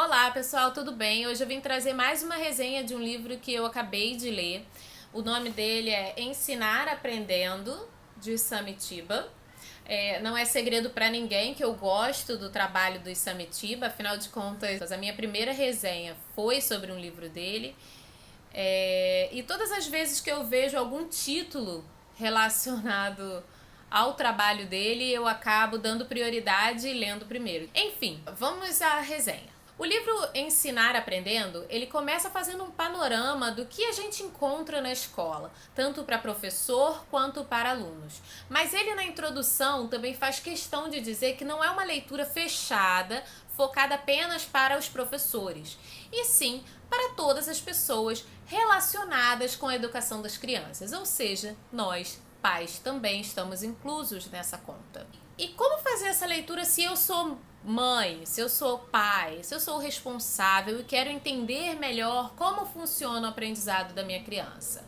Olá pessoal, tudo bem? Hoje eu vim trazer mais uma resenha de um livro que eu acabei de ler. O nome dele é Ensinar Aprendendo, de Samitiba. Não é segredo para ninguém que eu gosto do trabalho do Samitiba, afinal de contas, a minha primeira resenha foi sobre um livro dele. E todas as vezes que eu vejo algum título relacionado ao trabalho dele, eu acabo dando prioridade e lendo primeiro. Enfim, vamos à resenha. O livro Ensinar Aprendendo, ele começa fazendo um panorama do que a gente encontra na escola, tanto para professor quanto para alunos. Mas ele na introdução também faz questão de dizer que não é uma leitura fechada, focada apenas para os professores, e sim para todas as pessoas relacionadas com a educação das crianças, ou seja, nós, pais, também estamos inclusos nessa conta. E como fazer essa leitura se eu sou mãe, se eu sou pai, se eu sou o responsável e quero entender melhor como funciona o aprendizado da minha criança?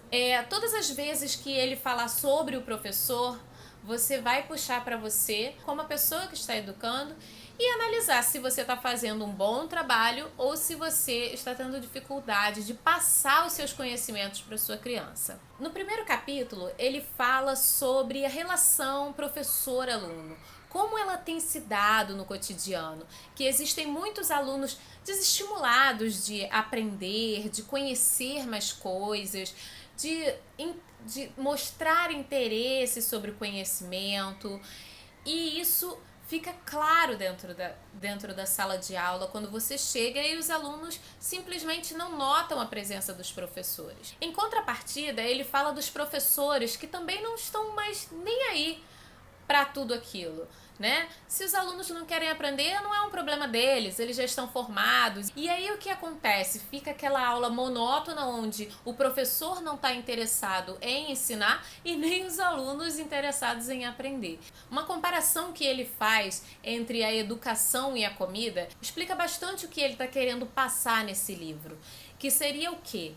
Todas as vezes que ele falar sobre o professor, você vai puxar para você, como a pessoa que está educando, e analisar se você está fazendo um bom trabalho ou se você está tendo dificuldade de passar os seus conhecimentos para sua criança. No primeiro capítulo, ele fala sobre a relação professor-aluno, como ela tem se dado no cotidiano, que existem muitos alunos desestimulados de aprender, de conhecer mais coisas, de mostrar interesse sobre o conhecimento, e isso fica claro dentro da sala de aula quando você chega e os alunos simplesmente não notam a presença dos professores. Em contrapartida, ele fala dos professores que também não estão mais nem aí para tudo aquilo, né? Se os alunos não querem aprender, não é um problema deles, eles já estão formados. E aí o que acontece? Fica aquela aula monótona onde o professor não está interessado em ensinar e nem os alunos interessados em aprender. Uma comparação que ele faz entre a educação e a comida explica bastante o que ele está querendo passar nesse livro, que seria o quê?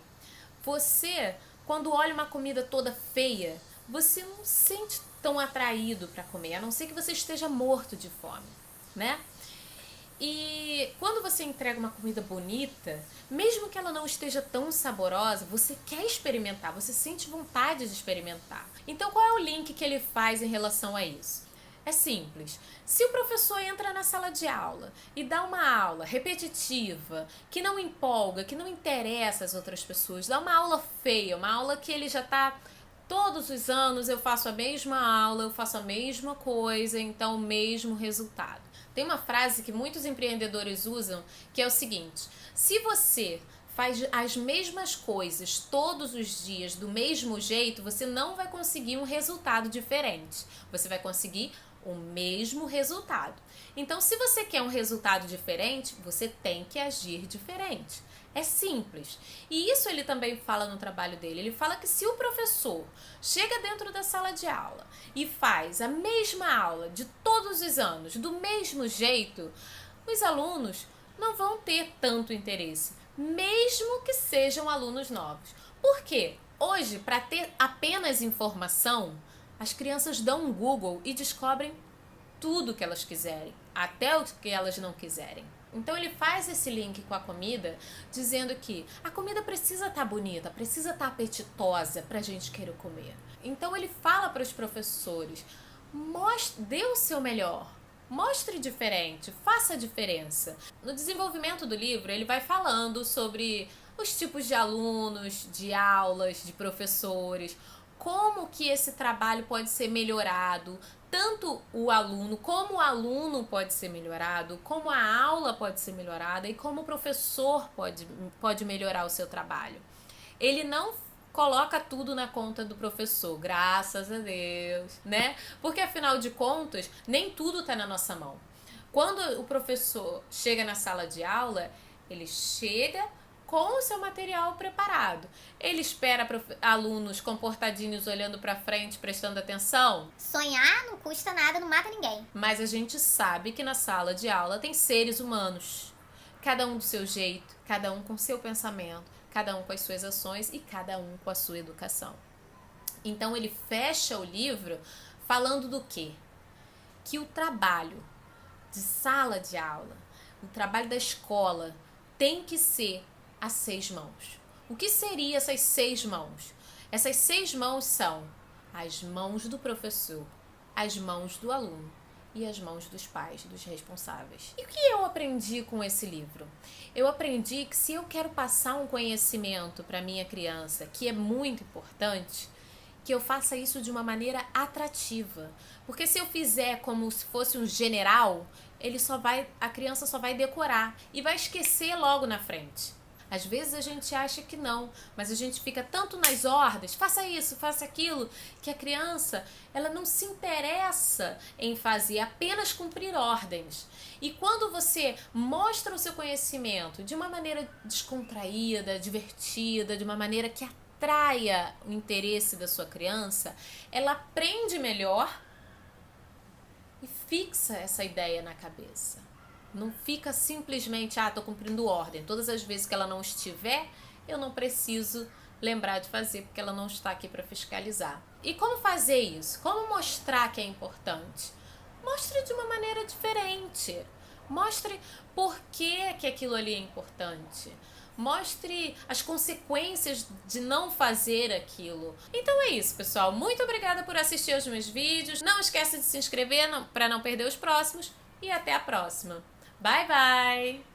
Você, quando olha uma comida toda feia, você não sente tão atraído para comer, a não ser que você esteja morto de fome, né? E quando você entrega uma comida bonita, mesmo que ela não esteja tão saborosa, você quer experimentar, você sente vontade de experimentar. Então qual é o link que ele faz em relação a isso? É simples. Se o professor entra na sala de aula e dá uma aula repetitiva, que não empolga, que não interessa às outras pessoas, dá uma aula feia, uma aula que ele já está... Todos os anos eu faço a mesma aula, eu faço a mesma coisa, então o mesmo resultado. Tem uma frase que muitos empreendedores usam, que é o seguinte: se você faz as mesmas coisas todos os dias do mesmo jeito, você não vai conseguir um resultado diferente. Você vai conseguir o mesmo resultado. Então, se você quer um resultado diferente, você tem que agir diferente. É simples. E isso ele também fala no trabalho dele. Ele fala que se o professor chega dentro da sala de aula e faz a mesma aula de todos os anos, do mesmo jeito, os alunos não vão ter tanto interesse, mesmo que sejam alunos novos. Por quê? Hoje, para ter apenas informação, as crianças dão um Google e descobrem tudo que elas quiserem, até o que elas não quiserem. Então ele faz esse link com a comida, dizendo que a comida precisa estar bonita, precisa estar apetitosa para a gente querer comer. Então ele fala para os professores: dê o seu melhor, mostre diferente, faça a diferença. No desenvolvimento do livro, ele vai falando sobre os tipos de alunos, de aulas, de professores, como que esse trabalho pode ser melhorado, tanto o aluno, como o aluno pode ser melhorado, como a aula pode ser melhorada e como o professor pode melhorar o seu trabalho. Ele não coloca tudo na conta do professor, graças a Deus, né? Porque afinal de contas, nem tudo está na nossa mão. Quando o professor chega na sala de aula, ele chega com o seu material preparado. Ele espera alunos comportadinhos olhando para frente, prestando atenção. Sonhar não custa nada, não mata ninguém. Mas a gente sabe que na sala de aula tem seres humanos, cada um do seu jeito, cada um com seu pensamento, cada um com as suas ações e cada um com a sua educação. Então ele fecha o livro falando do quê? Que o trabalho de sala de aula, o trabalho da escola, tem que ser a 6 mãos. O que seria essas 6 mãos? Essas 6 mãos são as mãos do professor, as mãos do aluno e as mãos dos pais, dos responsáveis. E o que eu aprendi com esse livro? Eu aprendi que se eu quero passar um conhecimento para minha criança, que é muito importante, que eu faça isso de uma maneira atrativa. Porque se eu fizer como se fosse um general, a criança só vai decorar e vai esquecer logo na frente. Às vezes a gente acha que não, mas a gente fica tanto nas ordens, faça isso, faça aquilo, que a criança, ela não se interessa em fazer, apenas cumprir ordens. E quando você mostra o seu conhecimento de uma maneira descontraída, divertida, de uma maneira que atraia o interesse da sua criança, ela aprende melhor e fixa essa ideia na cabeça. Não fica simplesmente, tô cumprindo ordem. Todas as vezes que ela não estiver, eu não preciso lembrar de fazer, porque ela não está aqui para fiscalizar. E como fazer isso? Como mostrar que é importante? Mostre de uma maneira diferente. Mostre por que aquilo ali é importante. Mostre as consequências de não fazer aquilo. Então é isso, pessoal. Muito obrigada por assistir aos meus vídeos. Não esqueça de se inscrever para não perder os próximos. E até a próxima. Bye, bye!